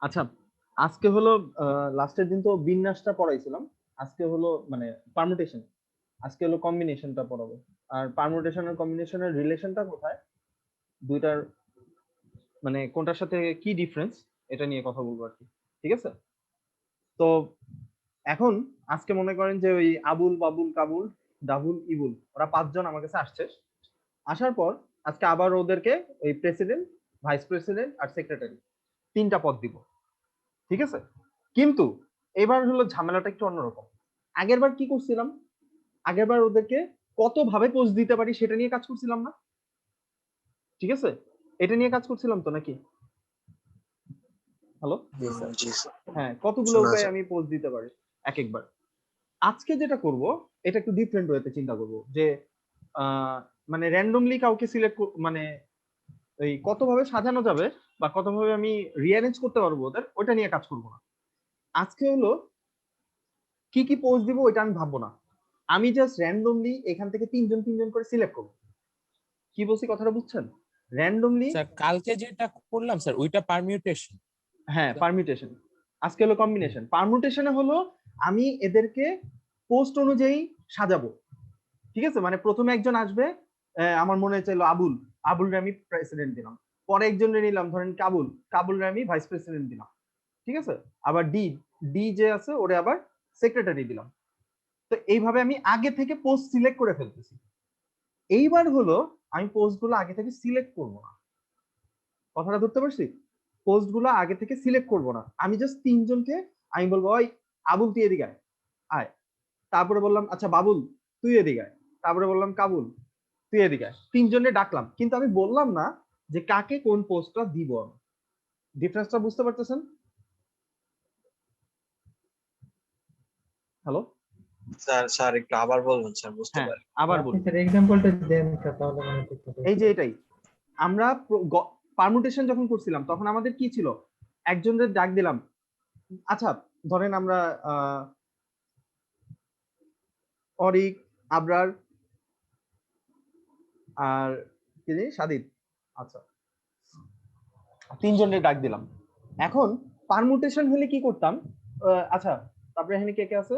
আচ্ছা, আজকে হলো লাস্টের দিন তো বিন্যাসটা পড়াইছিলাম। আজকে হলো মানে পারমুটেশন, আজকে হলো কম্বিনেশনটা পড়াবো। আর পারমুটেশন আর কম্বিনেশনের রিলেশনটা কোথায়, দুইটার মানে কোনটার সাথে কি ডিফারেন্স, এটা নিয়ে কথা বলবো আর কি। ঠিক আছে? তো এখন আজকে মনে করেন যে ওই আবুল, বাবুল, কাবুল, ডাবুল, ইবুল ওরা 5 জন আমার কাছে আসছে। আসার পর আজকে আবার ওদেরকে ওই প্রেসিডেন্ট, ভাইস প্রেসিডেন্ট আর সেক্রেটারি 3টা পদ দিব। ঠিক আছে? কিন্তু এবার হলো ঝামেলাটা একটু অন্যরকম। আগেরবার কি করছিলাম? আগেরবার ওদেরকে কতভাবে পোস্ট দিতে পারি সেটা নিয়ে কাজ করছিলাম না? ঠিক আছে? এটা নিয়ে কাজ করছিলাম তো নাকি? হ্যালো? জি স্যার। হ্যাঁ, কতগুলো শোনা উপায়ে যায়। আমি পোস্ট দিতে পারি একেকবার। আজকে যেটা করব এটা একটু ডিফারেন্ট ওয়েতে চিন্তা করব যে মানে র্যান্ডমলি কাউকে সিলেক্ট মানে এই কতভাবে সাজানো যাবে বা কতভাবে আমি রিঅ্যারেঞ্জ করতে পারবো ওদের, ওটা নিয়ে কাজ করব না। আজকে হলো কি কি পোস্ট দিব ওইটা আমি ভাববো না। আমি জাস্ট র্যান্ডমলি এখান থেকে 3 জন 3 জন করে সিলেক্ট করব। কি বলছি কথাটা বুঝছেন? র্যান্ডমলি। স্যার কালকে যেটা করলাম স্যার ওইটা পারমিউটেশন। হ্যাঁ, পারমিউটেশন। আজকে হলো কম্বিনেশন। পারমিউটেশনে হলো আমি এদেরকে পোস্ট অনুযায়ী সাজাবো। ঠিক আছে? মানে প্রথমে একজন আসবে, আমার মনে চাইলো আবুল, আবুলরে আমি প্রেসিডেন্ট দিলাম। পরে একজনরে নিলাম ধরেন কাবুল, কাবুলরে আমি ভাইস প্রেসিডেন্ট দিলাম। ঠিক আছে? আবার ডি, ডি যে আছে ওরে আবার সেক্রেটারি দিলাম। তো এইভাবে আমি আগে থেকে পোস্ট সিলেক্ট করে ফেলতেছি। এইবার হলো আমি পোস্ট গুলো আগে থেকে সিলেক্ট করব না। কথাটা ধরতে পারছি? পোস্ট গুলো আগে থেকে সিলেক্ট করব না। আমি জাস্ট 3 জনকে আমি বলবো, ওই আবুল তুই এদিকে আয়, আয়। তারপরে বললাম আচ্ছা বাবুল তুই এদিকে আয়। তারপরে বললাম কাবুল তুই এদিকে আয়। 3 জনে ডাকলাম, কিন্তু আমি বললাম না যে কাকে কোন পোস্টটা দিব আমি। ডিফারেন্সটা বুঝতে পারতেছেন? হ্যালো? স্যার একটু আবার বলবেন স্যার, বুঝতে হ্যাঁ, পারি। আবার আপনি বলি। স্যার এক্সাম্পলটা দেন স্যার, তাহলে মানে ঠিক হবে। এই যে এটাই আমরা পারমুটেশন যখন করছিলাম তখন আমাদের কি ছিল, একজনের ডাক দিলাম। আচ্ছা, ধরেন আমরা অরিক, আবরার আর কি জানি সাদিদ। আচ্ছা, 3 জনের ডাক দিলাম। এখন পারমুটেশন হলে কি করতাম? আচ্ছা, তারপরে এখানে কে কে আছে?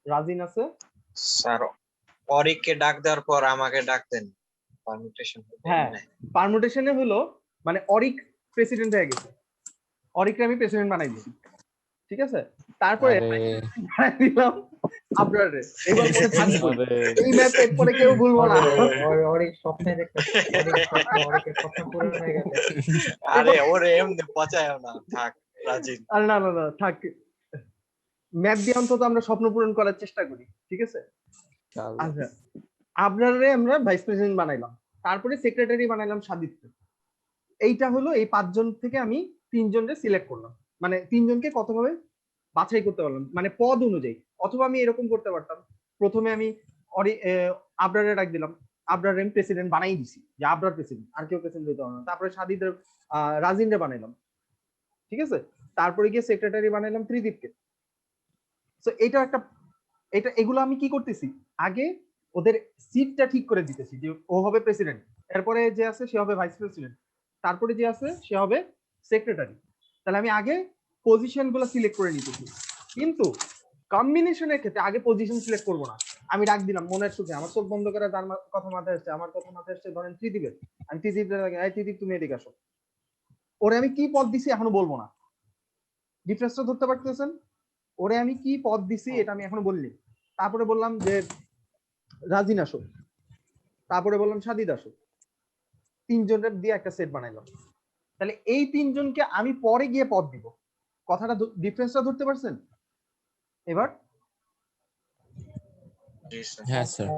রাজিন আছে। স্যার অরিককে ডাক দেওয়ার পর আমাকে ডাক দেন, পারমিটেশন হবে। হ্যাঁ, পারমুটেশনে হলো মানে অরিক প্রেসিডেন্ট হয়ে গেছে, অরিককে আমি প্রেসিডেন্ট বানাই দিছি। ঠিক আছে? তারপরে বানাই দিলাম আবরারে। এবার মনে থাকবে এই ম্যাপ, এরপরে কেউ ভুলবো না। অনেক স্বপ্নে দেখতেছে, অনেক স্বপ্ন, অনেকের স্বপ্ন পূরণ হয়ে গেছে। আরে ওরে এমনি পচায় না, থাক রাজিন। আর না না না থাক, ম্যাপ দিয়ে অন্তত আমরা স্বপ্ন পূরণ করার চেষ্টা করি। ঠিক আছে? আচ্ছা, আবরারে আমরা ভাইস প্রেসিডেন্ট বানাইলাম, তারপরে সেক্রেটারি বানাইলাম সাদিতকে। এইটা হলো এই 5 জন থেকে আমি 3 জনকে সিলেক্ট করলাম। মানে 3 জনকে কতভাবে বাছাই করতে পারলাম, মানে পদ অনুযায়ী। অথবা আমি এরকম করতে পারতাম, প্রথমে আমি আবরারে ডাক দিলাম, আবরার আমি প্রেসিডেন্ট বানাই দিছি যে আবরার প্রেসিডেন্ট, আর কেউ প্রেসিডেন্ট হইতে পারবে না। তারপরে সাদিদের রাজিনরে বানাইলাম। ঠিক আছে? তারপরে গিয়ে সেক্রেটারি বানাইলাম ত্রিদীপকে। তো এটা একটা, এটা এগুলো আমি কি করতেছি, আগে ওদের সিটটা ঠিক করে দিতেছি যে ও হবে প্রেসিডেন্ট, এরপরে যে আছে সে হবে ভাইস প্রেসিডেন্ট, তারপরে যে আছে সে হবে সেক্রেটারি। তাহলে আমি আগে পজিশন গুলো সিলেক্ট করে নিতেছি। কিন্তু কম্বিনেশনের ক্ষেত্রে আগে পজিশন সিলেক্ট করব না। আমি ডাক দিলাম মনের সুখে, আমার চোখ বন্ধ করে যার কথা মাথায় আসছে, আমার কথা মাথায় আসছে ধরেন ত্রিদীপের, আমি ত্রিদীপ তুমি এদিকে আসো। ওরে আমি কি পদ দিছি এখনো বলবো না। ডিফারেন্সটা ধরতে পারতেছেন? ওরে আমি কি পদ দিছি এটা আমি এখনো বলিনি। তারপরে বললাম যে রাজিন আসো, তারপরে বললাম সাদিদ আসো। 3 জনের দিয়ে একটা সেট বানাইলাম। তাহলে এই 3 জনকে আমি পরে গিয়ে পদ দিব। কথাটা ডিফারেন্সটা ধরতে পারছেন এবার? হ্যাঁ স্যার।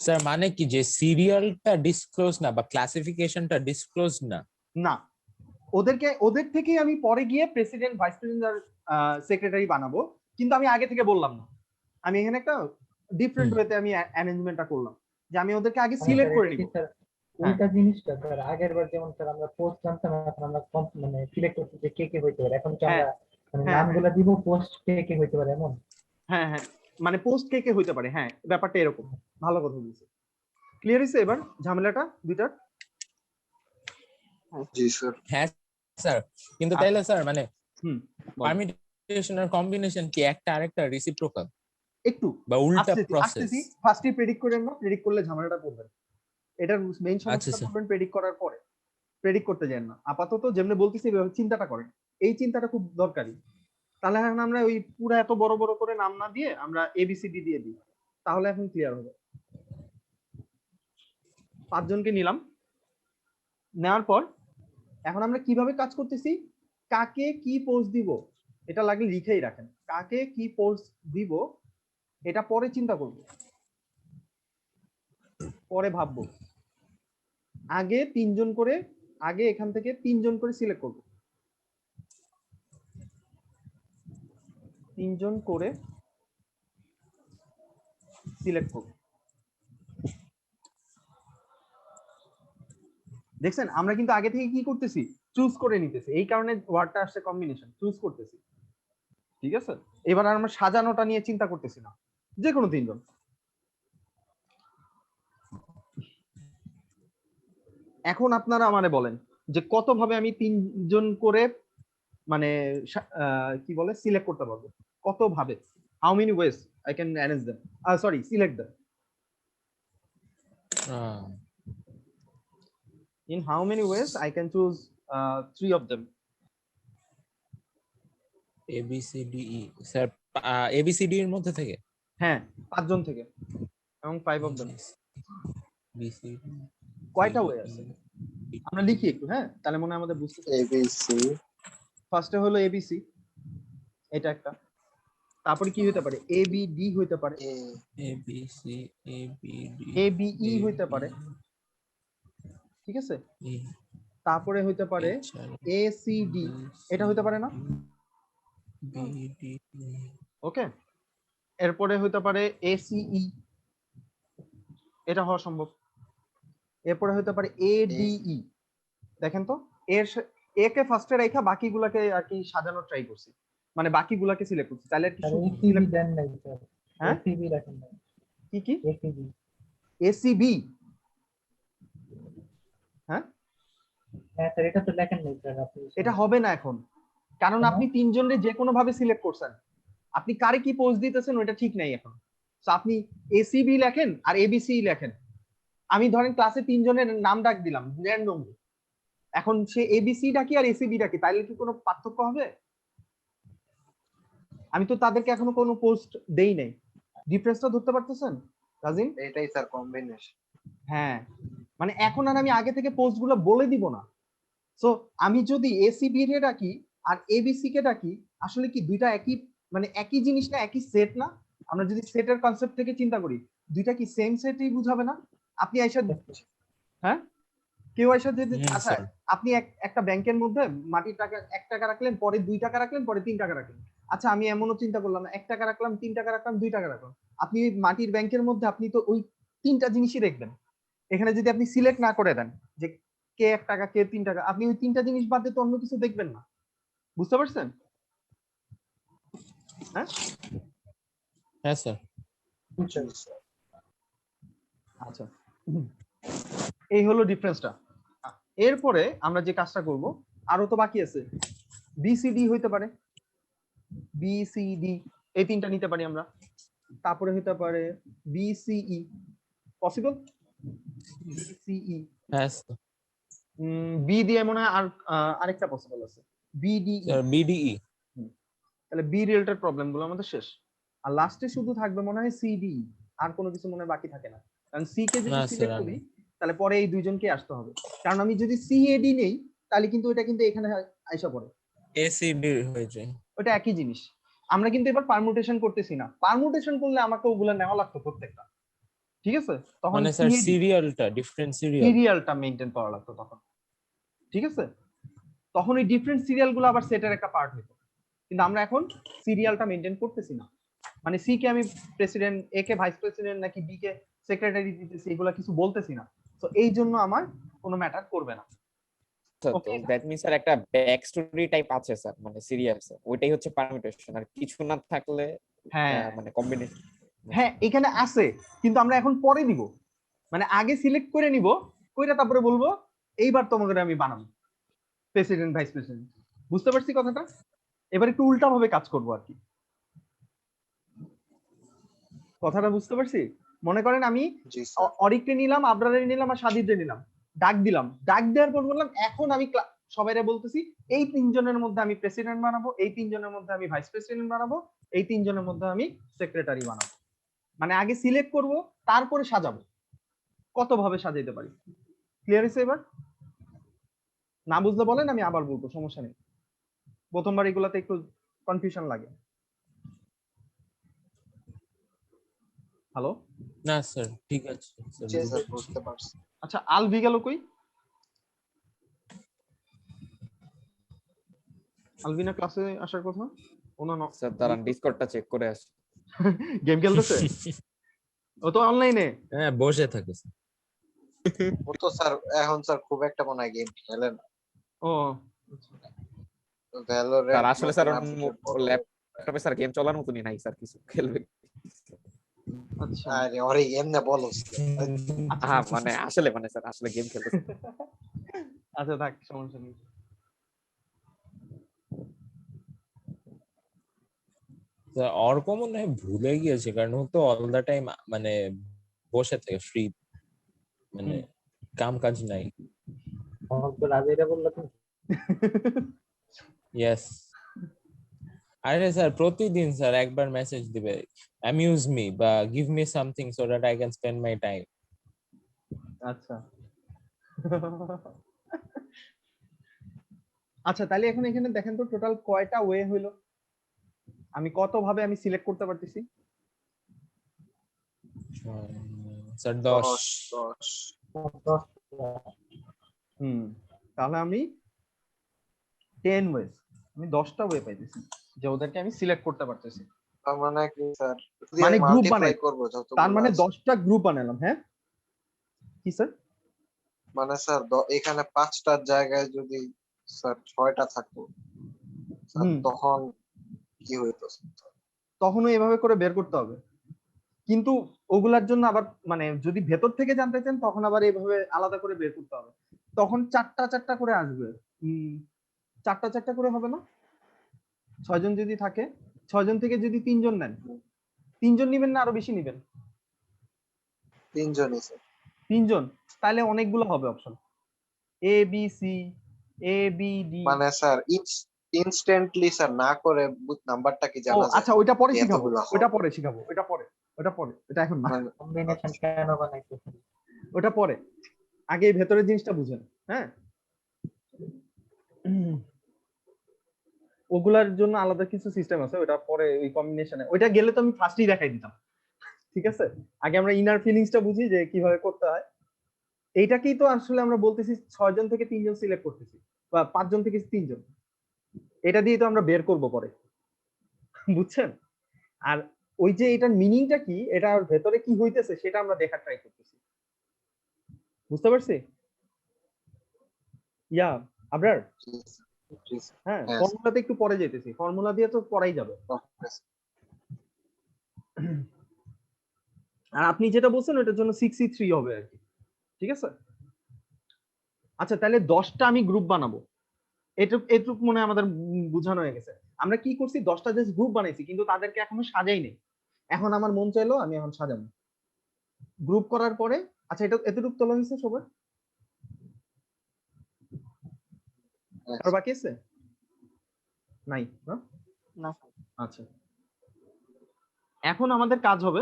স্যার মানে কি যে সিরিয়ালটা ডিসক্লোজ না বা ক্লাসিফিকেশনটা ডিসক্লোজ না? না, ওদের থেকেই আমি পরে গিয়ে প্রেসিডেন্ট, ভাইস প্রেসিডেন্ট আর সেক্রেটারি বানাবো, কিন্তু আমি আগে থেকে বললাম না। আমি এখানে একটা ডিফারেন্ট ওয়েতে আমি অ্যারেঞ্জমেন্টটা করলাম যে আমি ওদেরকে আগে সিলেক্ট করে নিব। উল্টা জিনিসটা স্যার, আগের বার যেমন স্যার আমরা পোস্ট জানতাম, এখন আমরা মানে সিলেক্ট করছি যে কে কে হইতে পারে। এখন কি আমরা মানে নামগুলা দিব, পোস্ট কে কে হইতে পারে এমন? হ্যাঁ হ্যাঁ, মানে পোস্ট কে কে হইতে পারে, হ্যাঁ ব্যাপারটা এরকম। ভালো কথা বলছে। ক্লিয়ার হইছে এবার ঝামেলাটা দুইটার? জি স্যার। হ্যাঁ স্যার কিন্তু তাইলে স্যার মানে হুম, বল। পারমিটেশন আর কম্বিনেশন কি একটা আরেকটা রেসিপ্রোকাল একটু বা উল্টা প্রসেস? আসতেছি, ফার্স্টে প্রেডিক্ট করেন না, প্রেডিক্ট করলে ঝামেলাটা করবেন। এটার মেইন আচ্ছা সমস্যাটা স্যার। করবেন প্রেডিক্ট করার পরে, প্রেডিক্ট করতে যান না। আপাতত যেমনি বলতেছি এভাবে চিন্তাটা করেন, এই চিন্তাটা খুব দরকারি। তাহলে এখন আমরা ওই পুরো এত বড় বড় করে নাম না দিয়ে আমরা এবিসিডি দিয়ে দিই, তাহলে এখন ক্লিয়ার হবে। 5 জনকে নিলাম, নেওয়ার পর এখন আমরা কিভাবে কাজ করতেছি, কাকে কি পোস্ট দিব এটা লাগলে লিখেই রাখেন। কাকে কি পোস্ট দিব এটা পরে চিন্তা করব, পরে ভাববো। আগে 3 জন করে, আগে এখান থেকে 3 জন করে সিলেক্ট করব, 3 জন করে সিলেক্ট করব। দেখছেন আমরা কিন্তু আগে থেকে কি করতেছি, চুজ করে নিতেছি, এই কারণে ওয়ার্ডটা আসছে কম্বিনেশন, চুজ করতেছি। ঠিক আছে, এবার আর আমরা সাজানোটা নিয়ে চিন্তা করতেছি না, যে কোনো 3 জন। এখন আপনারা আমারে বলেন যে কত ভাবে আমি 3 জন করে মানে কি বলে সিলেক্ট করতে পারবো, কত ভাবে, how many wedge I can arrange them, sorry select them, in how many ways I can choose 3 of them. A B C D E sir, A B C D এর মধ্যে থেকে হ্যাঁ 5 জন থেকে এবং 5 of them বি সি কয়টা way আছে আমরা লিখি একটু, হ্যাঁ তাহলে মনে হয় আমাদের বুঝতে। এবিসি, ফার্স্টে হলো এবিসি, এটা একটা। তারপরে কি হতে পারে, এ বি ডি হতে পারে, A B C A B D A B E হতে পারে, ঠিক আছে। তারপরে হতে পারে এ সি ডি, এটা হতে পারে না, বি ডি ওকে। এরপরে হতে পারে এ সি ই, এটা হওয়া সম্ভব। এরপরে হতে পারে এ ডি ই, দেখেন তো এর এ কে ফার্স্টে রাখা বাকিগুলোকে আর কি সাজানোর ট্রাই করছি, মানে বাকিগুলোকে সিলেক্ট করছি, তাহলে কি আর শুধু এসিবি select- দেন নাই স্যার, হ্যাঁ এসিবি রাখেন নাই, কি কি এসিবি এসিবি, হ্যাঁ হ্যাঁ স্যার এটা তো লেখেন নাই স্যার আপনি। এটা হবে না এখন, কারণ কেন? আপনি 3 জনরে যে কোনো ভাবে সিলেক্ট করছেন, আপনি কারে কি পোস্ট দিতেছেন ওটা ঠিক নাই এখন। তো আপনি এসিবি লেখেন আর এবিসি লেখেন, আমি ধরেন ক্লাসে 3 জনের নাম ডাক দিলাম র্যান্ডমলি, এখন সে এবিসি ডাকি আর এসিবি ডাকি, তাইলে কি কোনো পার্থক্য হবে? আমি তো তাদেরকে এখনো কোনো পোস্ট দেই নাই, ডিফারেন্সটা ধরতে পারতেছেন রাজিন? এটাই স্যার কম্বিনেশন। হ্যাঁ, মানে এখন আর আমি আগে থেকে পোস্ট গুলো বলে দিব না। সো আমি যদি এসিবি রে ডাকি আর এবিসি কে ডাকি, আসলে কি দুইটা একই, মানে একই জিনিস না, একই সেট না? আমরা যদি সেটের কনসেপ্ট থেকে চিন্তা করি, দুইটা কি সেম সেটই বুঝাবে না? আপনি আইসা, হ্যাঁ কেউ আইসা যদি, আচ্ছা আপনি একটা ব্যাংকের মধ্যে মাটির টাকা 1 টাকা রাখলেন, পরে 2 টাকা রাখলেন, পরে 3 টাকা রাখলেন। আচ্ছা আমি এমনও চিন্তা করলাম 1 টাকা রাখলাম, 3 টাকা রাখলাম, 2 টাকা রাখলাম, আপনি ওই মাটির ব্যাংকের মধ্যে আপনি তো ওই 3টা জিনিসই দেখবেন। এখানে যদি আপনি সিলেক্ট না করে দেন যে কে 1 টাকা কে 3 টাকা, আপনি ওই 3টা জিনিস বাদে তো অন্য কিছু দেখবেন না। বুঝতে পারছেন? হ্যাঁ হ্যাঁ স্যার। আচ্ছা, এই হলো ডিফারেন্সটা। এরপরে আমরা যে কাজটা করব, আরো তো বাকি আছে, বিসিডি হইতে পারে, বিসিডি এই 3টা নিতে পারি আমরা। তারপরে হইতে পারে বিসিই, পসিবল? বিসিই, হ্যাঁ স্যার। বি দিয়ে মনে হয় আর আরেকটা পসিবল আছে, বিডিই। স্যার বিডিই, তাহলে বি রিলেটেড প্রবলেম গুলো আমাদের শেষ, আর লাস্টে শুধু থাকবে মনে হয় সিডি, আর কোনো কিছু মনে হয় বাকি থাকে না। কারণ সি কে যদি না সিলেক্ট স্যার করি তাহলে পরে এই দুইজনকে আসতে হবে, কারণ আমি যদি সি এডি নেই তাহলে কিন্তু এটা কিন্তু এখানে আইসা পড়ে, এসিডি হয়ে যায়। ওটা একই জিনিস। আমরা কিন্তু এবার পারমুটেশন করতেছি না, পারমুটেশন করলে আমাকে ওগুলা নেওয়া লাগতো প্রত্যেকটা, ঠিক আছে? তখন মানে স্যার সিরিয়ালটা ডিফারেন্ট সিরিয়াল, সিরিয়ালটা মেইনটেইন করা লাগতো তখন, ঠিক আছে? তখন এই ডিফারেন্ট সিরিয়াল গুলো আবার সেটের একটা পার্ট হতো, কিন্তু আমরা এখন সিরিয়ালটা মেইনটেইন করতেছি না, মানে সি কে আমি প্রেসিডেন্ট, এ কে ভাইস প্রেসিডেন্ট নাকি বি কে সেক্রেটারি দিতেছি, এগুলা কিছু বলতেছি না। তো এই জন্য আমার কোনো ম্যাটার করবে না। তো দ্যাট মিন্স স্যার একটা ব্যাক স্টোরি টাইপ আছে স্যার, মানে সিরিয়ালস, ওইটাই হচ্ছে পারমিটেশন, আর কিছু না থাকলে হ্যাঁ মানে কম্বিনেশন। হ্যাঁ এখানে আছে, কিন্তু আমরা এখন পরে দিব, মানে আগে সিলেক্ট করে নিব, কইরা তারপরে বলবো এইবার তোমাকে আমি বানাবো, প্রেসিডেন্ট ভাইস প্রেসিডেন্ট। বুঝতে পারছি কথাটা? এবার একটু উল্টা ভাবে কাজ করবো আর কি। কথাটা বুঝতে পারছি? মনে করেন আমি জি স্যার। অরিককে নিলাম, আবরারে নিলাম আর সাদিদে নিলাম, ডাক দিলাম, ডাক দেওয়ার পর বললাম এখন আমি সবাইরে বলতেছি এই তিনজনের মধ্যে আমি প্রেসিডেন্ট বানাবো, এই তিনজনের মধ্যে আমি ভাইস প্রেসিডেন্ট বানাবো, এই তিনজনের মধ্যে আমি সেক্রেটারি বানাবো। মানে আগে সিলেক্ট করব, তারপরে সাজাবো। কত ভাবে সাজাইতে পারি? ক্লিয়ার হয়েছে এবার? না বুঝলে বলেন, আমি আবার বলবো, সমস্যা নেই। প্রথমবার এগুলাতে একটু কনফিউশন লাগে। হ্যালো, না স্যার, ঠিক আছে স্যার, জি স্যার, বুঝেছি। বুঝতে পারছি। আচ্ছা আলভি গেল কই? আলভিনা ক্লাসে আসার কথা? ওনা স্যার দাঁড়ান ডিসকর্ডটা চেক করে আসি। গেম খেলতেছে? ও তো অনলাইনে। হ্যাঁ, বসে থাকে স্যার। ও তো স্যার এখন স্যার খুব একটা মনে হয় গেম খেলে না। ও স্যার ভ্যালোরেন্ট আসলে স্যার ল্যাপটপে স্যার গেম চলার মতনই নাই স্যার, কিছু খেলবে। আচ্ছা আরে ওরে এমনে বলো। হ্যাঁ মানে আসলে মানে স্যার আসলে গেম খেলতে আচ্ছা থাক, সমস্যা নেই। স্যার অর্ক মনে হয় ভুলে গিয়েছে, কারণ ও তো অল দা টাইম মানে বসে থাকে ফ্রি, মানে কাম কাজ নাই। আমার তো রাজাইরা বললো তুমি ইয়েস। আরে স্যার প্রতিদিন স্যার একবার মেসেজ দিবে, অ্যামিউজ মি বা give me something so that I can spend my time. আচ্ছা আচ্ছা, তাহলে এখন এখানে দেখেন তো টোটাল কয়টা ওয়ে হইলো, আমি কত ভাবে আমি সিলেক্ট করতে পারতেছি? স্যার 10 10। 10 তাহলে আমি 10 ওয়েজ, আমি 10টা ওয়ে পাইতেছি যে ওদেরকে আমি সিলেক্ট করতে পারতেছি। তার মানে কি স্যার, যদি মানে আমি গ্রুপ মাল্টিপ্লাই বানাই, করব তার যতগুলো মানে আছে, 10টা গ্রুপ বানালাম। হ্যাঁ কি স্যার? মানে স্যার এখানে 5টার জায়গায় যদি স্যার 6টা থাকতো স্যার, তখন কি হইতো স্যার? তখনও এভাবে করে বের করতে হবে, কিন্তু ওগুলার জন্য আবার মানে যদি ভেতর থেকে জানতে চান তখন আবার এইভাবে আলাদা করে বের করতে হবে, তখন চারটা চারটা করে আসবে। চারটা চারটা করে হবে না? 6জন যদি থাকে, 6জন থেকে যদি 3জন নেন, 3জন নিবেন না আরো বেশি নিবেন? 3জনই স্যার। 3জন, তাহলে অনেকগুলো হবে option, A B C, A B D. মানে স্যার ইনস্ট্যান্টলি স্যার না করে নাম্বারটা কি ও জানা যায় আচ্ছা, ওইটা পরে যে শিখাবো, এতগুলো ওইটা হবে? পরে শিখাবো, ওইটা পরে, ওইটা পরে, এটা এখন না, মানে কম্বিনেশন কেন বানাইতেছেন? ওটা পরে। আগে এই ভেতরের জিনিসটা বুঝেন। হ্যাঁ, ওগুলার জন্য আলাদা কিছু সিস্টেম আছে, ওটা পরে ওই কম্বিনেশনে, ওইটা গেলে তো আমি ফার্স্টই দেখাই দিতাম। ঠিক আছে, আগে আমরা ইনার ফিলিংসটা বুঝি যে কিভাবে করতে হয়। এইটাকেই তো আসলে আমরা বলতেছি 6জন থেকে 3জন সিলেক্ট করতেছি, বা 5জন থেকে 3জন, এটা দিয়ে তো আমরা বের করব পরে। বুঝছেন? আর ওই যে এটার মিনিংটা কি, এটার ভেতরে কি হইতেছে সেটা আমরা দেখার ট্রাই করতেছি। বুঝতে পারছি? ইয়া আবরার, জি স্যার, জি স্যার। হ্যাঁ হ্যাঁ স্যার, ফর্মুলাতে একটু পরে যেতেছি, ফর্মুলা দিয়ে তো পড়াই যাবে। Okay sir. আর আপনি যেটা বলছেন ওটার জন্য 6E3 হবে আর কি। ঠিক আছে, আচ্ছা তাহলে 10টা আমি গ্রুপ বানাবো, এটুক মনে হয় আমাদের বোঝানো হয়ে গেছে। আমরা কি করছি, 10টা জাস্ট গ্রুপ বানাইছি, কিন্তু তাদেরকে এখনো সাজাই নেই। এখন আমার মন চাইলো আমি এখন সাজাবো। গ্রুপ করার পরে, আচ্ছা এটা এতটুকু তোলা হয়েছে সবার? হ্যাঁ আর বাকি আছে? নাই না? না। আচ্ছা, এখন আমাদের কাজ হবে,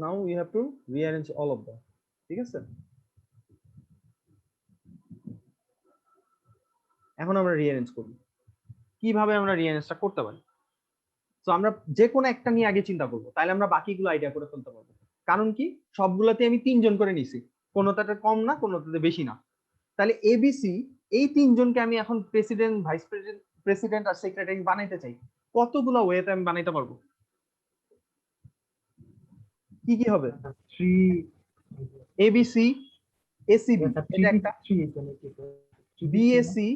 now we have to rearrange all of them. ঠিক আছে, এখন আমরা রিঅ্যারেঞ্জ করব। কিভাবে আমরা রিঅ্যারেঞ্জটা করতে পারি? তো আমরা যে কোনো একটা নিয়ে আগে চিন্তা করবো, তাহলে আমরা বাকিগুলো আইডিয়া করে ফেলতে পারবো। কারণ কি, সবগুলাতে আমি 3জন করে নিছি, কোনোটাতে কম না কোনোটাতে বেশি না। তাহলে এবিসি এই 3জনকে আমি এখন প্রেসিডেন্ট, ভাইস প্রেসিডেন্ট, প্রেসিডেন্ট আর সেক্রেটারি বানাইতে চাই, কতগুলো ওয়েতে আমি বানাইতে পারবো? কি কি হবে? 3 এবিসি, এসিবি এটা একটা, 3 তো নাকি বিএসি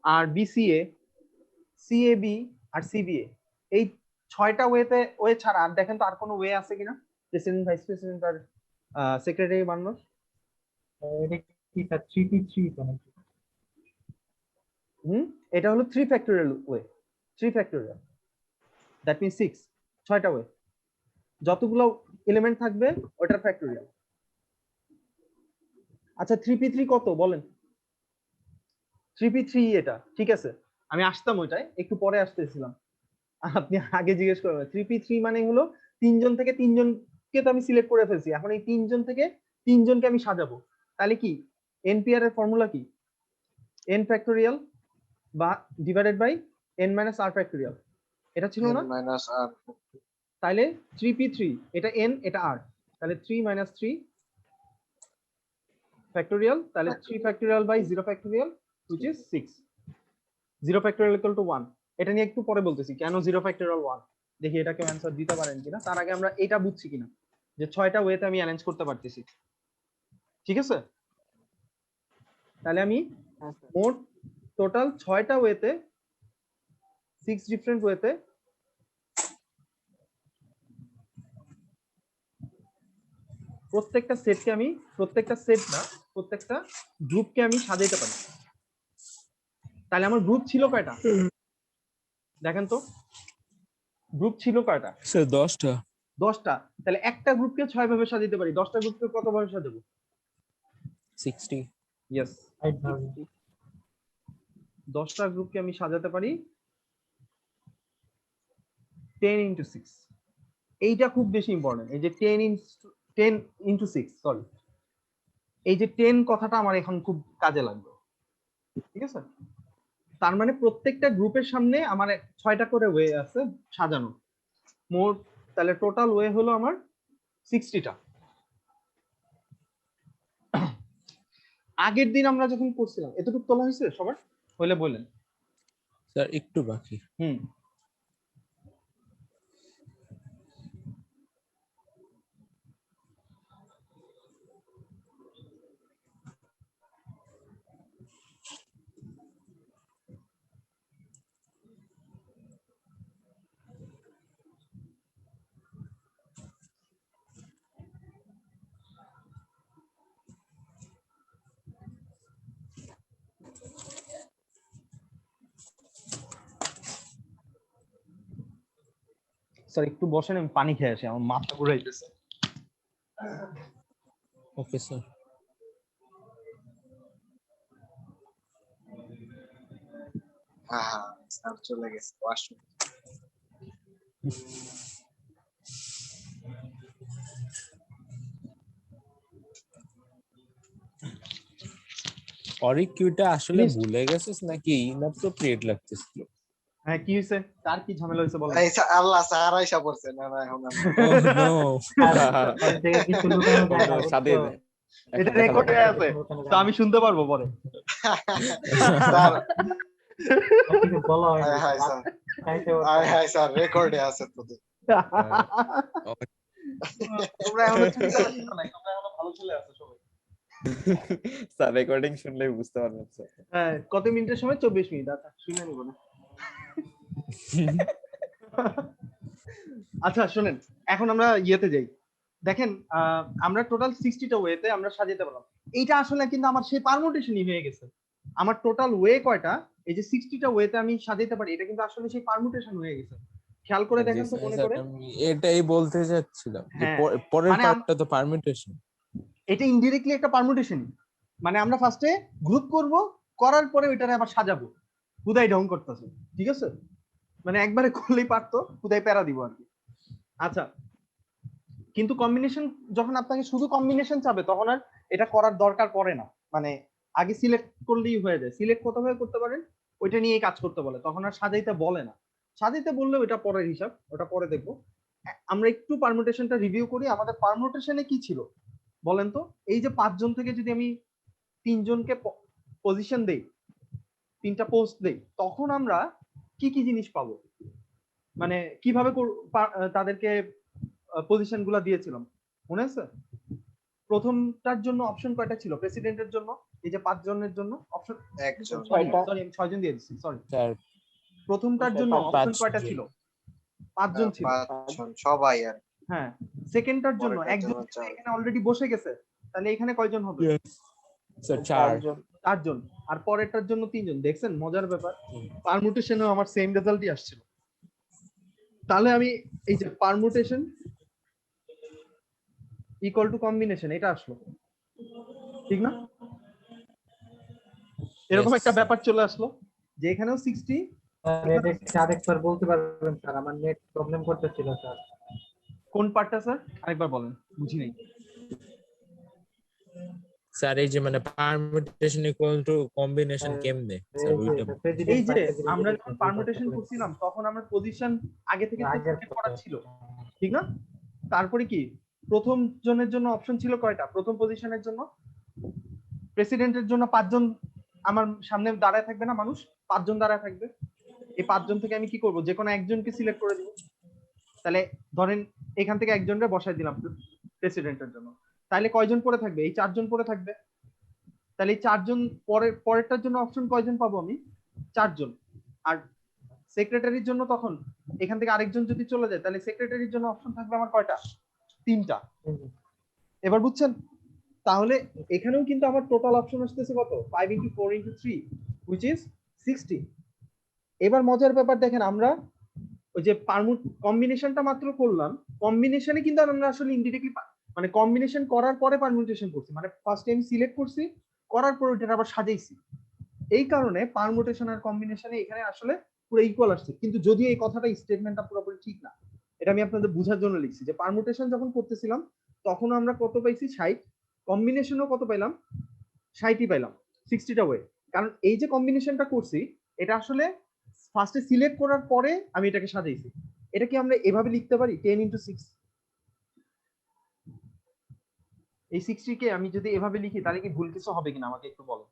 আর বিসিএ, সিএবি আর সিবিএ, এই 6টা ওয়েতে, ওয়ে ছাড়া আর দেখেন তো আর কোনো ওয়ে আছে কিনা প্রেসিডেন্ট, ভাইস প্রেসিডেন্ট আর সেক্রেটারি বানানোর? এটা কি স্যার 3p3 তো নাকি? এটা হলো 3 factorial way, 3 factorial, that means 6, 6টা ওয়ে, যতগুলো এলিমেন্ট থাকবে ওটার ফ্যাক্টোরিয়াল। আচ্ছা 3p3 কত বলেন? 3p3 এটা ঠিক আছে, আমি আসতাম ওইটাই, একটু পরে আসতেছিলাম, আপনি আগে জিজ্ঞেস করবেন। 3p3 মানে হলো 3 জন থেকে 3 জনকে তো আমি সিলেক্ট করে ফেলছি, এখন এই 3 জন থেকে 3 জনকে আমি সাজাবো, তাহলে কি npr এর ফর্মুলা কি? n ফ্যাক্টোরিয়াল বা divided by n minus r factorial, এটা ছিল না? মাইনাস আর তাহলে 3p3 এটা n এটা r, তাহলে 3 মাইনাস 3 ফ্যাক্টোরিয়াল, তাহলে 3 factorial by 0 factorial which is 6, 0 factorial equal to 1। এটা নিয়ে একটু পরে বলতেছি কেন 0 ফ্যাক্টোরিয়াল 1, দেখি এটা কেউ অ্যানসার দিতে পারেন কিনা, তার আগে আমরা এটা বুঝছি কিনা যে 6টা ওয়েতে আমি অ্যারেঞ্জ করতে পারতেছি, ঠিক আছে? তাহলে আমি মোট টোটাল 6টা ওয়েতে 6 ডিফারেন্ট ওয়েতে প্রত্যেকটা সেটকে আমি, প্রত্যেকটা সেট না, প্রত্যেকটা গ্রুপকে আমি সাজাইতে পারি। তাহলে আমার গ্রুপ ছিল কয়টা দেখেন তো, গ্রুপ ছিল কয়টা? স্যার 10টা। 10টা। তাহলে একটা গ্রুপকে 6 ভাবে সাজাইতে পারি, 10টা গ্রুপকে কত ভাবে সাজাবো? 60। ইয়েস, 8 ভাবে। 10টা গ্রুপকে আমি সাজাতে পারি 10 into 6। এইটা খুব বেশি ইম্পর্টেন্ট, এই যে 10 into 6, সরি, এই যে 10 কথাটা আমার এখন খুব কাজে লাগবে, ঠিক আছে? তার মানে প্রত্যেকটা গ্রুপের সামনে আমার 6টা করে ওয়ে আছে সাজানো, মোট তাহলে টোটাল ওয়ে হলো আমার 60টা। আগের দিন আমরা যখন করছিলাম এতটুকু তোলা হয়েছে সবার, হইলে বললেন। স্যার একটু বাকি। স্যার একটু বসেন, আমি পানি খেয়ে আসি, আমার মাথা ঘুরাইতেছে। Okay sir. হ্যাঁ স্যার চলে গেছে ওয়াশরুম। অরিকিউটা আসলে List. ভুলে গেছিস নাকি এইমাত্র ক্রিয়েট লাগতেছিল? হ্যাঁ কি হয়েছে, তার কি ঝামেলা হয়েছে বলেন? এই আল্লাহ স্যার আইসা পড়ছে না না এখন আমি ওহ নো। আর থেকে কিছু লুকানো যায় না, সাদে বুঝছো? এটা রেকর্ডে আছে, তো আমি শুনতে পারবো পরে। স্যার কিছু বলা হয় না। হাই স্যার চাইতে ওর- হাই স্যার রেকর্ডে আছে তো তোমরা এখনো চুরি চালাচ্ছো না, তোমরা এখনো ভালো চলে আছো সবাই। স্যার রেকর্ডিং শুনলেই বুঝতে পারবেন স্যার। হ্যাঁ, কত মিনিটের সময়? 24 মিনিট। আচ্ছা শুনে নিব না। আচ্ছা শুনেন, এখন আমরা ইয়েতে যাই। দেখেন আমরা টোটাল 60টা ওয়েতে আমরা সাজাতে পারলাম। এইটা আসলে কিন্তু আমার সেই পারমুটেশনই হয়ে গেছে। আমার টোটাল ওয়ে কয়টা, এই যে 60টা ওয়েতে আমি সাজাতে পারি, এটা কিন্তু আসলে সেই পারমুটেশন হয়ে গেছে। খেয়াল করে দেখেন তো, মনে করে। আমি এটাই বলতে যাচ্ছিলাম যে হ্যাঁ, পরের মানে পার্টটা তো পারমিটেশন। এটা ইনডিরেক্টলি একটা পারমুটেশনই, মানে আমরা ফার্স্টে গ্রুপ করব, করার পরে ওইটারে আবার সাজাবো, খুদাই ঢং করতেছে, ঠিক আছে? মানে একবারে করলেই পারতো, খুদাই প্যারা দিব আর কি। আচ্ছা, কিন্তু কম্বিনেশন যখন আপনাকে শুধু কম্বিনেশন চাবে তখন আর এটা করার দরকার পড়ে না, মানে আগে সিলেক্ট করলেই হয়ে যায়। সিলেক্ট কত ভাবে করতে পারেন ওইটা নিয়ে কাজ করতে বলে, তখন আর সাজাইতে বলে না। সাজাইতে বললে ওটা পরের হিসাব, ওটা পরে দেখবো। আমরা একটু পারমুটেশনটা রিভিউ করি। আমাদের পারমুটেশনে কি ছিল বলেন তো? এই যে 5 জন থেকে যদি আমি 3 জনকে পজিশন দেই, 3টা পোস্ট দেই, তখন আমরা কি কি জিনিস পাবো, মানে কিভাবে তাদেরকে পজিশন গুলা দিয়েছিলাম মনে আছে? প্রথমটার জন্য অপশন কয়টা ছিল প্রেসিডেন্টের জন্য? এই যে 5 জনের জন্য অপশন একজন সরি আমি 6 জন দিয়ে দিচ্ছি, সরি। প্রথমটার জন্য অপশন কয়টা ছিল? 5 জন ছিল। পাঁচজন সবাই আর হ্যাঁ, সেকেন্ডটার জন্য পরেরটার একজন জন্য চার। এখানে অলরেডি বসে গেছে, তাহলে এখানে কয়জন হবে? স্যার 4 4 জন, আর পরেরটার জন্য 3 জন। দেখছেন মজার ব্যাপার, হুম। পারমুটেশনেও আমার সেম রেজাল্টই আসছিল। তাহলে আমি এই যে পারমুটেশন ইকুয়াল টু কম্বিনেশন, এটা আসলো ঠিক না? এরকম Yes, একটা sir. ব্যাপার চলে আসলো যে এখানেও 60। স্যার এটা একটু আরেকবার বলতে পারবেন স্যার, আমার নেট প্রবলেম করতেছিল স্যার। কোন পার্টটা স্যার আরেকবার বলেন, বুঝি নাই। স্যার এই যে মানে পারমিটেশন ইকুয়াল টু কম্বিনেশন কেমনে স্যার ওইটা এই যে আমরা যখন পারমুটেশন করছিলাম তখন আমার পজিশন আগে থেকে সিলেক্ট করা ছিল, ঠিক না? তারপরে কি প্রথম জনের জন্য অপশন ছিল কয়টা? প্রথম পজিশনের জন্য প্রেসিডেন্টের জন্য 5 জন আমার সামনে দাঁড়ায় থাকবে না, মানুষ 5 জন দাঁড়ায় থাকবে। এই 5 জন থেকে আমি কি করব, যে কোনো একজনকে সিলেক্ট করে দিব। তাহলে ধরেন এখান থেকে একজনকে বসাই দিলাম প্রেসিডেন্টের জন্য, তাহলে কয়জন পড়ে থাকবে? এই 4 জন পড়ে থাকবে। তাহলে এই 4 জন পরেরটার জন্য অপশন কয়জন পাবো আমি? 4 জন। আর সেক্রেটারির জন্য তখন এখান থেকে আরেকজন যদি চলে যায় তাহলে সেক্রেটারির জন্য অপশন থাকবে আমার কয়টা? 3টা। এবার বুঝছেন? তাহলে এখানেও কিন্তু আমার টোটাল অপশন আসতেছে কত? 5 × 4 × 3 which is 60। এবার মজার ব্যাপার দেখেন, আমরা ওই যে কম্বিনেশনটা মাত্র করলাম, কম্বিনেশনে কিন্তু আমরা আসলে ইনডিরেক্টলি মানে কম্বিনেশন করার পরে পারমুটেশন করছি, মানে ফার্স্টে আমি সিলেক্ট করছি, করার পর ওটা আবার সাজাইছি। এই কারণে পারমুটেশন আর কম্বিনেশনে এখানে আসলে পুরো ইকুয়াল আসছে। কিন্তু যদিও এই কথাটা স্টেটমেন্টটা পুরোপুরি ঠিক না, এটা আমি আপনাদের বোঝার জন্য লিখছি যে পারমুটেশন যখন করতেছিলাম তখন আমরা কত পাইছি? 60। কম্বিনেশনও কত পাইলাম? 60ই পাইলাম, 60টা ওয়ে। কারণ এই যে কম্বিনেশনটা করছি এটা আসলে ফার্স্টে সিলেক্ট করার পরে আমি এটাকে সাজাইছি। এটা কি আমরা এভাবে লিখতে পারি 10 × 6? এই 60 কে আমি যদি এভাবে লিখি তাহলে কি ভুল কিছু হবে কিনা আমাকে একটু বলো।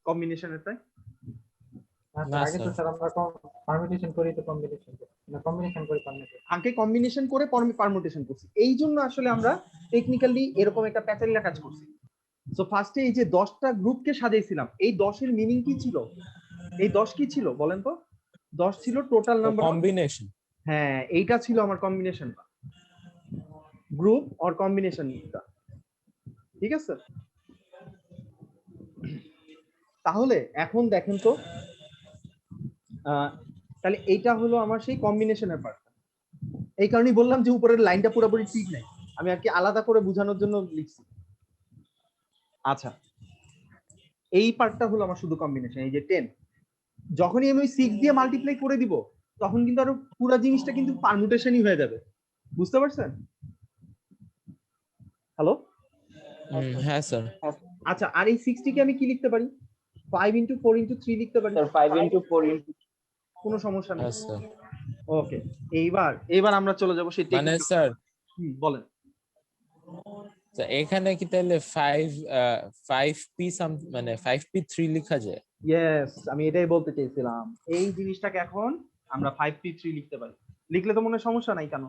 কম্বিনেশনের তাই না আগে তো স্যার স্যার আমরা পারমিটেশন করি তো কম্বিনেশন না, কম্বিনেশন করি পারমিটেশন। আগে কম্বিনেশন করে পারমুটেশন করছি, এই জন্য আসলে আমরা টেকনিক্যালি এরকম একটা প্যাচারিলা কাজ করছি। সো ফার্স্টে এই যে 10টা গ্রুপকে সাজাইছিলাম, এই 10 এর মিনিং কি ছিল? এই 10 কি ছিল বলেন তো? 10 ছিল টোটাল নাম্বার। কম্বিনেশন হ্যাঁ, এইটা ছিল আমার কম্বিনেশনটা, গ্রুপ অর কম্বিনেশনটা, ঠিক আছে? তাহলে এখন দেখেন তো, তাহলে এইটা হলো আমার সেই কম্বিনেশনের পার্ট। এই কারণেই বললাম যে উপরের লাইনটা পুরোপুরি ঠিক নাই, আমি আর কি আলাদা করে বোঝানোর জন্য লিখছি। আচ্ছা, এই পার্টটা হলো আমার শুধু কম্বিনেশন। এই যে 10 যখনই আমি ওই 6 দিয়ে মাল্টিপ্লাই করে দিব তখন কিন্তু আরো পুরো জিনিসটা কিন্তু পারমুটেশনই হয়ে যাবে, বুঝতে পারছেন? হ্যালো, হ্যাঁ স্যার আচ্ছা, আর এই 60 কে আমি কি লিখতে পারি? 5 × 4 × 3 লিখতে পারি, স্যার 5 × 4 × কোনো সমস্যা নেই। হ্যাঁ স্যার ওকে, এইবার আমরা চলে যাব সেই মানে টেকনিক। স্যার বলেন। এখানে কি তাহলে 5p মানে 5p3 লেখা যায়? ইয়েস, আমি এটাই বলতে চাইছিলাম, এই জিনিসটাকে এখন আমরা 5p3 লিখতে পারি। লিখলে তো মনে সমস্যা নাই কেন?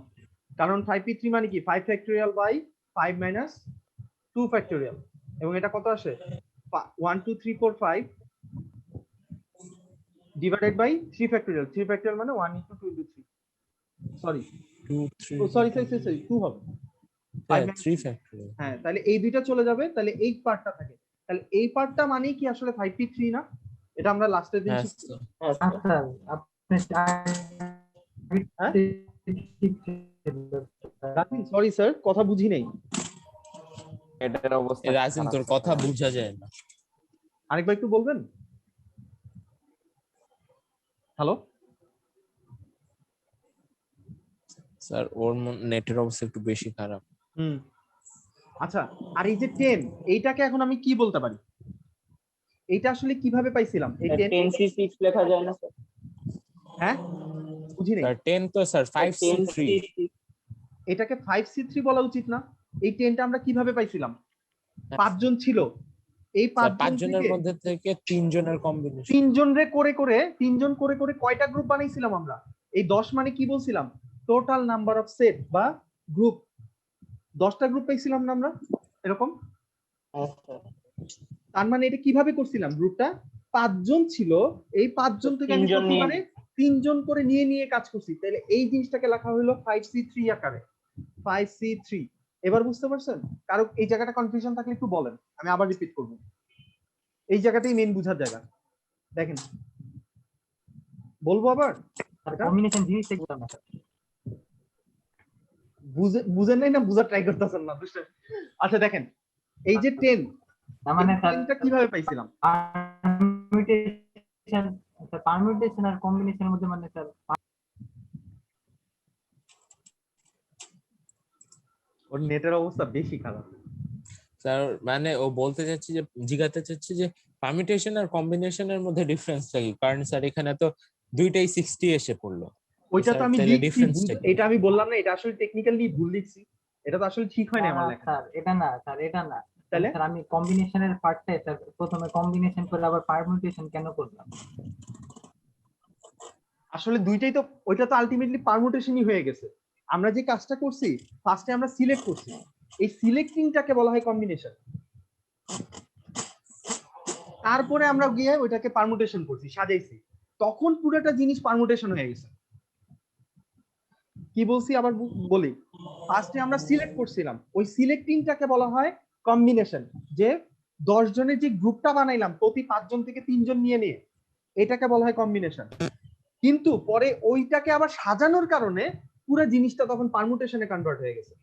কারণ 5p3 মানে কি 5 ফ্যাক্টোরিয়াল বাই 5 মাইনাস 2 ফ্যাক্টোরিয়াল, এবং এটা কত আসে? 1 2 3 4 5 ডিভাইডেড বাই 3 ফ্যাক্টোরিয়াল। 3 ফ্যাক্টোরিয়াল মানে 1 × 2 × 3, সরি 2 3 সরি 2 হবে। 3 ফ্যাক্টরিয়াল হ্যাঁ, তাহলে এই দুইটা চলে যাবে, তাহলে এই পার্টটা থাকে। তাহলে এই পার্টটা মানেই কি আসলে 5p3 না? এটা আমরা লাস্টের দিন হ্যাঁ শিখছি। স্যার স্যার আপনি রাকিন, সরি স্যার, কথা বুঝি নাই, এটার অবস্থা রাজিন তোর কথা বোঝা যায় না। আরেকবার একটু বলবেন? হ্যালো স্যার ওর নেটের অবস্থা একটু বেশি খারাপ। আচ্ছা, আর এই যে 10 এইটাকে এখন আমি কি বলতে পারি? এইটা আসলে কিভাবে পাইছিলাম এই 10? 10c6 লেখা যায় না স্যার? হ্যাঁ, বুঝি নাই। স্যার 10 তো স্যার 5c3 এটাকে 5c3 বলা উচিত না? এই 10টা আমরা কিভাবে পাইছিলাম? 5 জন ছিল, এই 5 5 জনের মধ্যে থেকে 3 জনের কম্বিনেশন। 3 জন করে করে কয়টা গ্রুপ বানাইছিলাম আমরা? এই 10 মানে কি বলছিলাম? টোটাল নাম্বার অফ সেট বা গ্রুপ। 10টা গ্রুপ পাইছিলাম না আমরা এরকম? তার মানে এটা কিভাবে করছিলাম? গ্রুপটা 5 জন ছিল, এই 5 জন থেকে আমি প্রতিবারে 3 জন করে নিয়ে কাজ করছি। তাহলে এই জিনিসটাকে লেখা হলো 5c3 আকারে, 5c3। এবার বুঝতে পারছেন? কারো এই জায়গাটা কনফিউশন থাকলে একটু বলেন, আমি আবার রিপিট করব। এই জায়গাটাই মেইন বুঝার জায়গা। দেখেন, বলবো আবার, এটা কম্বিনেশন জিনিসটা কি না স্যার? বুঝেন নাই না বুঝার ট্রাই করতেছেন না, বুঝছেন? আচ্ছা দেখেন, এই যে 10, তার মানে স্যার টা কিভাবে পাইছিলাম? পারমিউটেশন, পারমিউটেশন আর কম্বিনেশনের মধ্যে মানে স্যার ওর নেটের অবস্থা বেশি খারাপ। স্যার মানে ও বলতে চাচ্ছি যে, জিজ্ঞাসা চাচ্ছি যে পারমিটেশন আর কম্বিনেশনের মধ্যে ডিফারেন্সটা কি? কারণ স্যার এখানে তো দুইটাই 60 এসে পড়লো। ওইটা তো স্যার আমি তাহলে লিখছি, ডিফারেন্সটা কি? এটা আমি বললাম না, এটা আসলে টেকনিক্যালি ভুল লিখছি, এটা তো আসলে ঠিক হয় না আমার লেখা। স্যার এটা না স্যার, এটা না তাহলে স্যার, আমি কম্বিনেশনের পার্টটাই স্যার প্রথমে কম্বিনেশন করে আবার পারমিউটেশন কেন করলাম? আসলে দুইটাই তো, ওইটা তো আলটিমেটলি পারমুটেশনই হয়ে গেছে। আমরা যে কাজটা করছি, ফার্স্টে আমরা সিলেক্ট করছি, এই সিলেক্টিংটাকে বলা হয় কম্বিনেশন। তারপরে আমরা গিয়ে ওইটাকে পারমুটেশন করছি, সাজাইছি, তখন পুরোটা জিনিস পারমুটেশন হয়ে গেছে। কি বলছি আবার বলি, ফার্স্টে আমরা সিলেক্ট করছিলাম, ওই সিলেক্টিংটাকে বলা হয় কম্বিনেশন। যে 10 জনের যে গ্রুপটা বানাইলাম, প্রতি 5 জন থেকে 3 জন নিয়ে নিয়ে, এটাকে বলা হয় কম্বিনেশন। কিন্তু পরে ওইটাকে আবার সাজানোর কারণে পুরো জিনিসটা তখন পারমুটেশনে কনভার্ট হয়ে গেছে।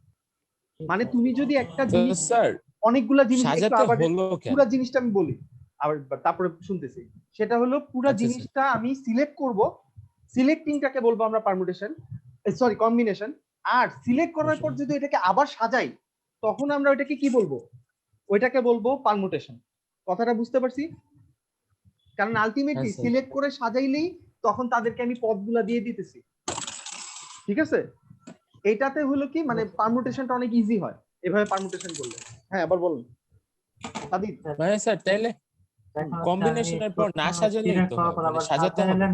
মানে তুমি যদি একটা তো জিনিস, স্যার অনেকগুলা জিনিস, একটু সাজাতে আবার হলো কেন? পুরো জিনিসটা আমি বলি, আবার তারপরে শুনতেছি। সেটা হলো পুরো আচ্ছা, স্যার। জিনিসটা আমি সিলেক্ট করব, সিলেক্টিংটাকে বলবো আমরা পারমুটেশন, সরি কম্বিনেশন। আর সিলেক্ট করার পর যদি এটাকে আবার সাজাই, তখন আমরা ওইটাকে কি বলবো? ওইটাকে বলবো পারমুটেশন। কথাটা বুঝতে পারছি? কারণ আলটিমেটলি হ্যাঁ, স্যার। সিলেক্ট করে সাজাইলেই তখন তাদেরকে আমি পদগুলা দিয়ে দিতেছি, ঠিক আছে? এটাতে হলো কি, মানে পারমুটেশনটা অনেক ইজি হয় এভাবে পারমুটেশন করলে। হ্যাঁ, আবার বলুন সাদিক। মানে স্যার তাহলে এখন হচ্ছে আমি কম্বিনেশনের পর না প্রথমে সাজালেই সিলেক্ট তো করার হয়, পর মানে আবার সাজাতে হবে। সাজাইলাম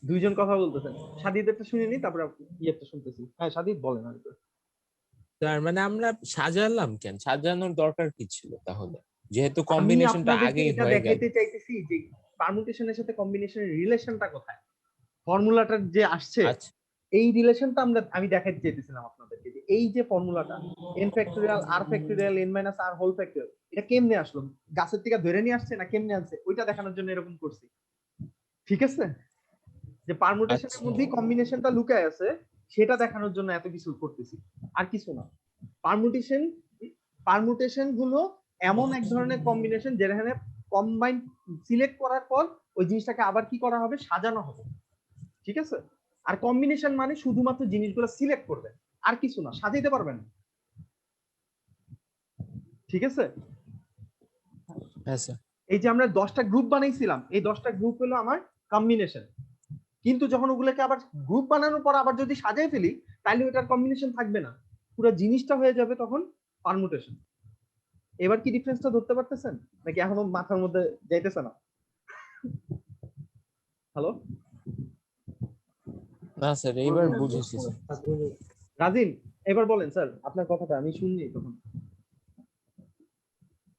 দুইজন কথা বলতেছেন, সাদিদেরটা শুনে নি, তারপরে ইয়েটা শুনতেছি। হ্যাঁ সাদিদ বলেন আর একটু। তার মানে আমরা সাজালাম কেন? সাজানোর দরকার কি ছিল তাহলে, যেহেতু আমি কম্বিনেশনটা আপনাদেরকে আগেই এটা হয়ে গেল? দেখাইতে চাইতেছি যে পারমুটেশনের সাথে কম্বিনেশনের রিলেশনটা কোথায়, ফর্মুলাটার যে আসছে, আচ্ছা, এই রিলেশনটা আমি দেখাইতে চাইতেছিলাম আপনাদেরকে, যে এই যে ফর্মুলাটা n factorial r factorial n minus r whole factorial, এটা কেমনে আসলো? গাছের থেকে ধরে নিয়ে আসছে না কেমনে আনছে, ওইটা দেখানোর জন্য এরকম করছি, ঠিক আছে? যে পারমুটেশনের আচ্ছা। মধ্যেই কম্বিনেশনটা লুকায় আছে, সেটা দেখানোর জন্য এত কিছু করতেছি, আর কিছু না। পারমুটেশন, পারমুটেশন হলো এমন এক ধরনের কম্বিনেশন যেখানে কম্বাইন, সিলেক্ট করার পর ওই জিনিসটাকে আবার কি করা হবে? সাজানো হবে, ঠিক আছে? আর কম্বিনেশন মানে শুধুমাত্র জিনিসগুলো সিলেক্ট করবে, আর কিছু না, সাজাইতে পারবেন না, ঠিক আছে? হ্যাঁ স্যার। এই যে আমরা 10টা গ্রুপ বানাইছিলাম, এই 10টা গ্রুপ হলো আমার কম্বিনেশন। কিন্তু যখন ওগুলোকে আবার গ্রুপ বানানোর পর আবার যদি সাজাই ফেলি, তাহলে ওটার কম্বিনেশন থাকবে না, পুরো জিনিসটা হয়ে যাবে তখন পারমুটেশন। এবার কি ডিফারেন্সটা ধরতে পারতেছেন নাকি এখনো মাথার মধ্যে যাইতেছে না? হ্যালো না স্যার, এইবার বুঝেছি স্যার। রাজিন, এবার বলেন স্যার আপনার কথাটা আমি শুননি তখন।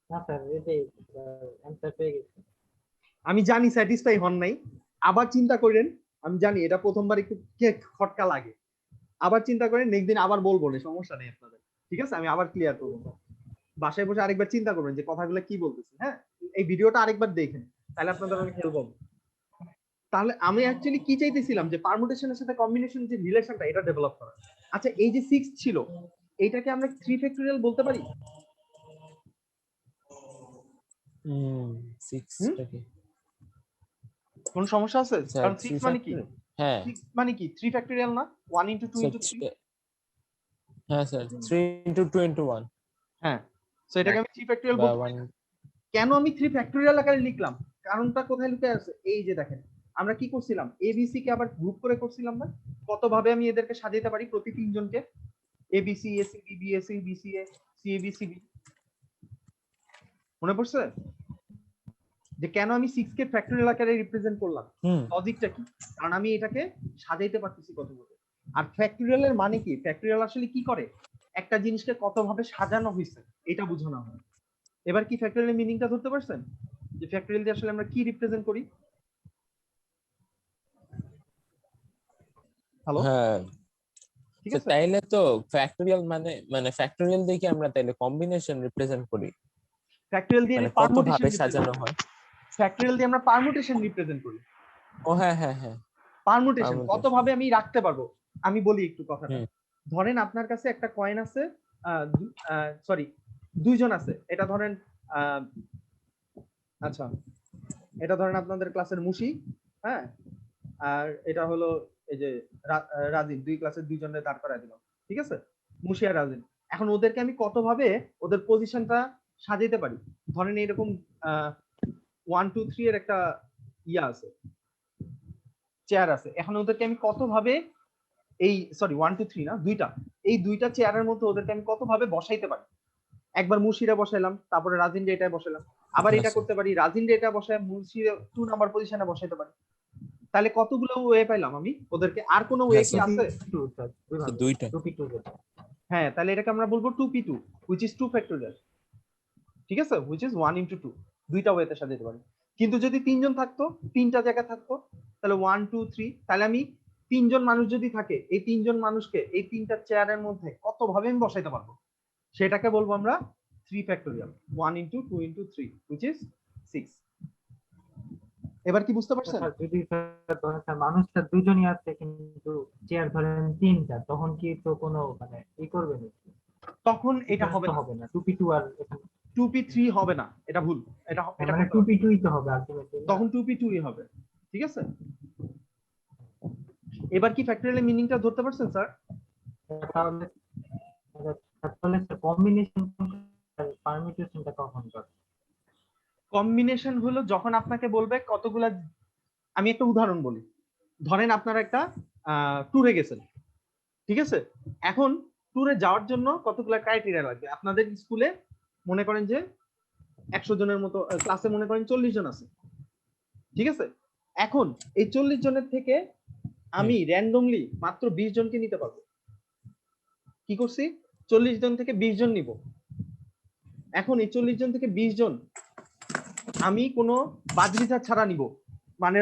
না স্যার, এই যে অ্যান্সার পেয়ে গেছি। আমি জানি স্যাটিসফাই হন নাই, আবার চিন্তা করেন। আমি জানি এটা প্রথমবার একটু খটকা লাগে, আবার চিন্তা করেন, নেক্সট দিন আবার বলবো না, সমস্যা নেই আপনাদের, ঠিক আছে? আমি আবার ক্লিয়ার করবো। বাসায় বসে আরেকবার চিন্তা করবেন যে কথাগুলো কি বলতেছি, হ্যাঁ? এই ভিডিওটা আরেকবার দেখেন, তাহলে আপনাদের অনেক হেল্প হবে। তাহলে আমি অ্যাকচুয়ালি কি চাইতেছিলাম, যে পারমুটেশনের সাথে কম্বিনেশন যে রিলেশনটা, এটা ডেভেলপ করা। আচ্ছা, এই যে 6 ছিল, এইটাকে আমরা 3 ফ্যাক্টোরিয়াল বলতে পারি? 6 হুম, টাকে কোন সমস্যা আছে? স্যার কারণ 3 6 মানে কি? ফ্যাক্টর। হ্যাঁ 6 মানে কি 3 ফ্যাক্টোরিয়াল না? 1 ইনটু 2 স্যার। ইনটু 3। হ্যাঁ স্যার, 3 into 2 into 1 হ্যাঁ, সো এটাকে আমি 3 ফ্যাক্টোরিয়াল বা বলতে পারি 1। না। কেন আমি 3 ফ্যাক্টোরিয়াল আকারে লিখলাম? কারণটা কোথায় লুকিয়ে আছে? এই যে দেখেন, আমরা কি করছিলাম, এবিসি কে আবার গ্রুপ করে করছিলাম না? কত ভাবে আমি এদেরকে সাজাইতে পারি, প্রতি 3 জনকে? ABC, AC, BBAC, BCA, CABCB. মনে পড়ছে যে কেন আমি 6 কে ফ্যাক্টোরিয়াল আকারে রিপ্রেজেন্ট করলাম? লজিকটা কি? কারণ আমি এটাকে সাজাইতে পারতেছি কতভাবে। আর ফ্যাক্টোরিয়ালের মানে কি? ফ্যাক্টোরিয়াল আসলে কি করে? একটা জিনিসকে কতভাবে সাজানো হয়েছে এটা বোঝানো হয়। এবার কি ফ্যাক্টোরিয়ালের মিনিংটা ধরতে পারছেন? যে ফ্যাক্টোরিয়াল দিয়ে আসলে আমরা কি রিপ্রেজেন্ট করি? হ্যালো, হ্যাঁ ঠিক তো আছে? তাইলে তো ফ্যাক্টরিয়াল মানে ফ্যাক্টরিয়াল দেখে আমরা তাইলে কম্বিনেশন রিপ্রেজেন্ট করি, ফ্যাক্টরিয়াল দিয়ে মানে কত পারমুটেশন ভাবে সাজানো হয়। ফ্যাক্টরিয়াল দিয়ে আমরা পারমুটেশন রিপ্রেজেন্ট করি। ও হ্যাঁ হ্যাঁ হ্যাঁ, পারমুটেশন কত permutation। ভাবে আমি রাখতে পারবো, আমি বলি একটু কথাটা। হুম। ধরেন আপনার কাছে একটা কয়েন আছে, সরি দুইজন আছে, এটা ধরেন আচ্ছা এটা ধরেন আপনাদের ক্লাসের মুশি, হ্যাঁ, আর এটা হলো এই যে রাজিব, দুই ক্লাসের দুইজনের দাঁড় করায় দিলাম, ঠিক আছে, মুশি আর রাজিব। এখন ওদেরকে আমি কত ভাবে ওদের পজিশনটা সাজাইতে পারি। ধরেন এরকম 1 2 3 এর একটা ইয়া আছে, চেয়ার আছে। এখন ওদেরকে আমি কত ভাবে এই সরি 1 2 3 না, দুইটা, এই দুইটা চেয়ারের মধ্যে ওদেরকে আমি কত ভাবে বসাইতে পারি। একবার মুশিরা বসাইলাম, তারপরে রাজিন এটাই বসাইলাম, আবার এটা আচ্ছা। করতে পারি, রাজিন এটা বসায় মুশিরা 2 নাম্বার পজিশনে বসাইতে পারি। তাহলে কতগুলো ওয়ে পাইলাম আমি ওদেরকে, আর কোনো ওয়ে হ্যাঁ কি স্যার, আছে? দুইটা। 2p2 হ্যাঁ, তাহলে এটাকে আমরা বলবো 2p2 which is 2 factorial, ঠিক আছে, which is 1 into 2, দুইটা ওয়েতে সাজাতে পারি। কিন্তু যদি তিনজন থাকতো, তিনটা জায়গা থাকতো, তাহলে 1 2 3, তাহলে আমি তিনজন মানুষ যদি থাকে, এই তিনজন মানুষকে এই তিনটা চেয়ারের মধ্যে কত ভাবে আমি বসাইতে পারবো, সেটাকে বলবো আমরা 3 factorial, 1 into 2 into 3 which is 6। এবার কি বুঝতে পারছেন? স্যার যদি স্যার ধরেন স্যার মানুষটা দুজনই আছে কিন্তু চেয়ার ধরেন তিনটা, তখন কি তো কোনো মানে ই করবে না? তখন এটা হবে না, হবে না 2p2 আর এখানে 2p3 হবে না, এটা ভুল, এটা এটা মানে করতে হবে। 2p2ই তো হবে আলটিমেটলি। তখন 2p2 ই হবে, ঠিক আছে। এবার কি ফ্যাক্টরিয়াল মিনিংটা ধরতে পারছেন স্যার? তাহলে তাহলে কম্বিনেশন আর পারমিটেশনটা কখন করে? কম্বিনেশন হলো যখন আপনাকে বলবে কতগুলা, আমি একটা উদাহরণ বলি। ধরেন আপনারা একটা ট্যুরে গেছেন, ঠিক আছে, এখন ট্যুরে যাওয়ার জন্য কতগুলা ক্রাইটেরিয়া লাগবে। আপনাদের স্কুলে মনে করেন যে 100 জনের মতো, ক্লাসে মনে করেন 40 জন আছে, ঠিক আছে। এখন এই 40 জনের থেকে আমি র্যান্ডমলি মাত্র 20 জনকে নিতে পারবো। কি করছি, 40 জন থেকে 20 জন নিব। এখন এই 40 জন থেকে 20 জন আমি কোনো বাছবিচার ছাড়া নিব, মানে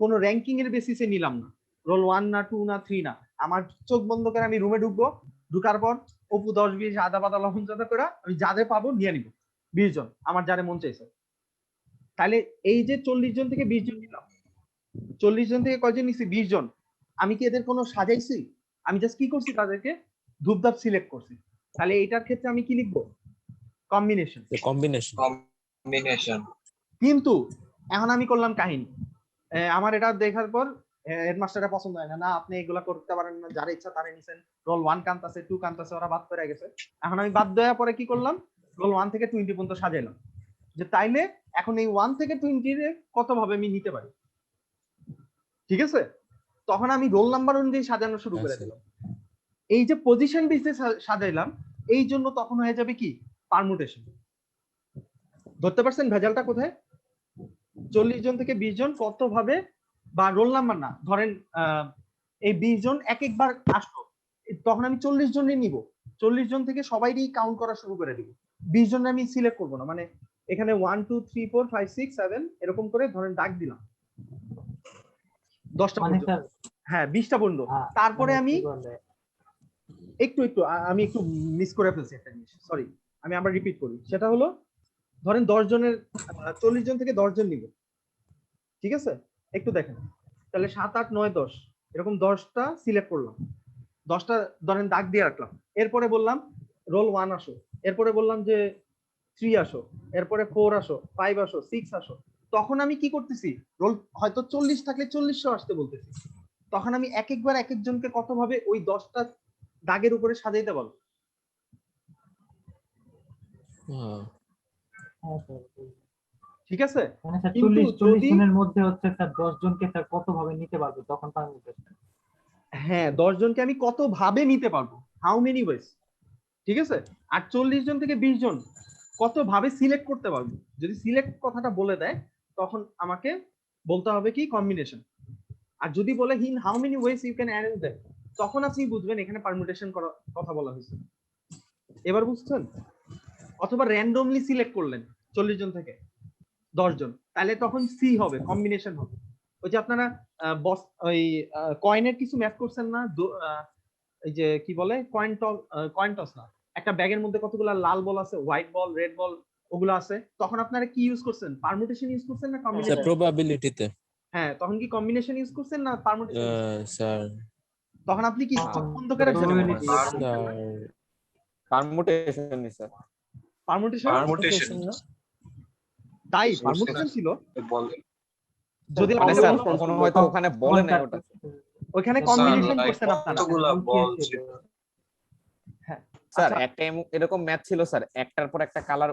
কোনো র্যাঙ্কিং এর বেসিসে নিলাম না, রোল 1 না 2 না 3 না, আমার চোখ বন্ধ করে আমি রুমে ঢুকবো, ঢুকার পর অপু 10 20 আদা বাদা লবণ চাদা করে আমি যাদের পাবো নিয়ে নিব, 20 জন আমার যারে মন চাইছে। তাহলে এই যে 40 জন থেকে 20 জন নিলাম, 40 জন থেকে কয়জন নিছি, 20 জন। আমি কি এদের কোনো সাজাইছি? আমি জাস্ট কি করছি, তাদেরকে ধূপধাপ সিলেক্ট করছি। তাহলে এটার ক্ষেত্রে আমি কি লিখবো, কম্বিনেশন। কম্বিনেশন। কম্বিনেশন। কিন্তু এখন আমি করলাম কাহিনী, আমার এটা দেখার পর হেডমাস্টারটা পছন্দ হয় না, না আপনি এগুলা করতে পারেন না, যার ইচ্ছা তারে নিছেন, রোল 1 কান্তাছে 2 কান্তাছে, ওরা বাদ করে গেছে। এখন আমি বাদ দেওয়ার পরে কি করলাম, রোল 1 থেকে 20 পর্যন্ত সাজাইলাম, যে তাইলে এখন এই 1 থেকে 20 এর কত ভাবে আমি নিতে পারি, ঠিক আছে। তখন আমি রোল নাম্বার অনুযায়ী সাজানো শুরু করে আচ্ছা। দিলাম। এই যে পজিশন বেসে সাজাইলাম, এই জন্য তখন হয়ে যাবে কি, পারমুটেশন। ধরতে পারছেন ভেজালটা কোথায়? 40 জন থেকে 20 জন কত ভাবে, বা রোল নাম্বার না, ধরেন এই 20 জন এক একবার আসলো, তখন আমি 40 জনই নিব, 40 জন থেকে সবাইরই কাউন্ট করা শুরু করে দিব, 20 জন আমি সিলেক্ট করব না, মানে এখানে 1 2 3 4 5 6 7 এরকম করে ধরেন দাগ দিলাম 10টা মানে পর্যন্ত, স্যার হ্যাঁ 20টা পর্যন্ত। তারপরে মানে আমি কি বলে, আমি একটু মিস করে ফেলছি একটা জিনিস, সরি, আমি আবার রিপিট করি। সেটা হলো ধরেন 10 জনের 40 জন থেকে 10 জন নিব, ঠিক আছে। একটু দেখেন, তাহলে 7 8 9 10 এরকম 10টা সিলেক্ট করলাম, 10টা ধরেন দাগ দিয়ে রাখলাম। এরপরে বললাম রোল 1 আসো, এরপরে বললাম যে 3 আসো, এরপরে 4 আসো, 5 আসো, 6 আসো। তখন আমি কি করতেছি, রোল হয়তো 40 থাকলে 40 আসতে বলতেছি, তখন আমি এক একবার এক একজনকে কত ভাবে ওই 10টা দাগের উপরে সাজাইতে বল, হ্যাঁ। হ্যাঁ স্যার, ঠিক আছে। মানে স্যার কিন্তু 40 যদি জনের মধ্যে হচ্ছে স্যার 10 জনকে স্যার কত ভাবে নিতে পারবে তখন পারমিটেশন? হ্যাঁ 10 জনকে আমি কত ভাবে নিতে পারবো, হাউ মেনি ওয়েজ, ঠিক আছে। আর 40 জন থেকে 20 জন কত ভাবে সিলেক্ট করতে পারবো, যদি সিলেক্ট কথাটা বলে দেয় তখন আমাকে বলতে হবে কি, কম্বিনেশন। আর যদি বলে হিন how many ways you can arrange that, তখন আপনি বুঝবেন এখানে পারমুটেশন করার কথা বলা হয়েছে। এবার বুঝছেন? অথবা র্যান্ডমলি সিলেক্ট করলেন 40 জন থেকে 10 জন, তাহলে তখন সি হবে, কম্বিনেশন হবে। ওই যে আপনারা বস ওই কয়েনের কিছু ম্যাথ করছেন না, এই যে কি বলে কয়েন টস না, একটা ব্যাগের মধ্যে কতগুলা লাল বল আছে, হোয়াইট বল, রেড বল, ওগুলো আছে, তখন আপনারা কি ইউজ করছেন? পারমুটেশন ইউজ করছেন না স্যার কম্বিনেশন? প্রবাবিলিটিতে হ্যাঁ, তখন কি কম্বিনেশন ইউজ করছেন না পারমুটেশন? স্যার তখন আপনি কি হ্যাঁ, চোখ বন্ধ করে রাখছেন? probability। Sir permutation sir. Permutation permutation না তাই বুঝতে পারমুটেশন ছিল। বল যদি মানে আপনি স্যার বলতেন, কখনো হয়তো ওখানে বলে নাই ওটা। ওইখানে স্যার, কম্বিনেশন like করছেন আপনারা। কতগুলা বল ছিল? হ্যাঁ স্যার আচ্ছা, একটা এরকম ম্যাচ ছিল স্যার, একটার পর একটা কালার